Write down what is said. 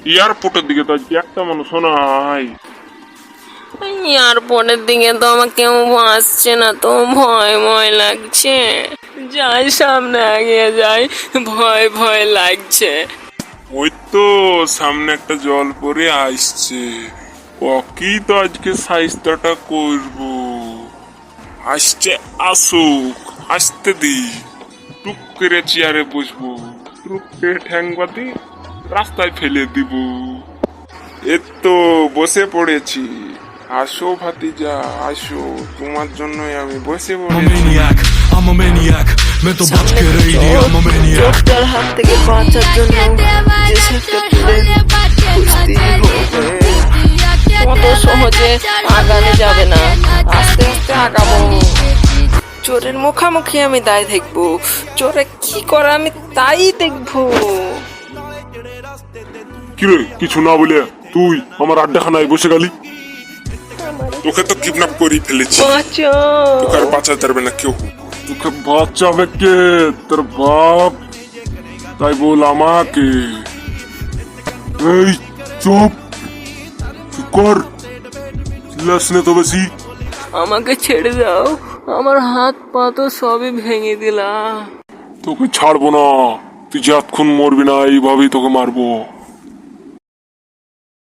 এয়ারপোর্টের দিকে তো আজকে একটা মানুষও নাই। এয়ারপোর্টের দিকে তো আমার কেউ আসছে না, তো ভয় ভয় লাগছে। যাই সামনে এগিয়ে যাই, ভয় ভয় লাগছে। ওই তো সামনে একটা জল পরে আসছে, ওকেই তো আজকে সাইজটা করবো। আসছে, আসুক, আসতে দি। টুক করে চেয়ারে বসবো, টুক করে ঠ্যাং বাঁধি রাস্তায় ফেলে দিব। এই তো বসে পড়েছি। আসো ভাতিজা আসো, তোমার জন্যই আমি বসে I'm a পড়েছি। maniac, I'm a maniac, मैं तो बच के रही नहीं, I'm a maniac। চোরটার হাত থেকে বাঁচার জন্য যে একটা খুঁজতেই হবে। অত সহজে আগানো যাবে না, আস্তে আস্তে আগাবো। চোরের মুখামুখি আমি তাই দেখবো, চোরে কি করে আমি তাই দেখবো। কিরে কিছু না বলে তুই আমার আড্ডাখানায় বসে গেলি? তোকে তো কিডন্যাপ করে ফেলেছি, বাঁচাও। তোকে আর বাঁচাতে পারবে না কেউ। তোকে বাঁচাবে কে? তোর বাপ? তাই বল আমাকে। এই চুপ, চুপ কর, চিল্লাস না তো বেশি। আমাকে ছেড়ে দাও, আমার হাত পা তো সবই ভেঙে দিলা। তোকে ছাড়বো না, তুই যতক্ষণ মরবি না এইভাবেই তোকে মারবো।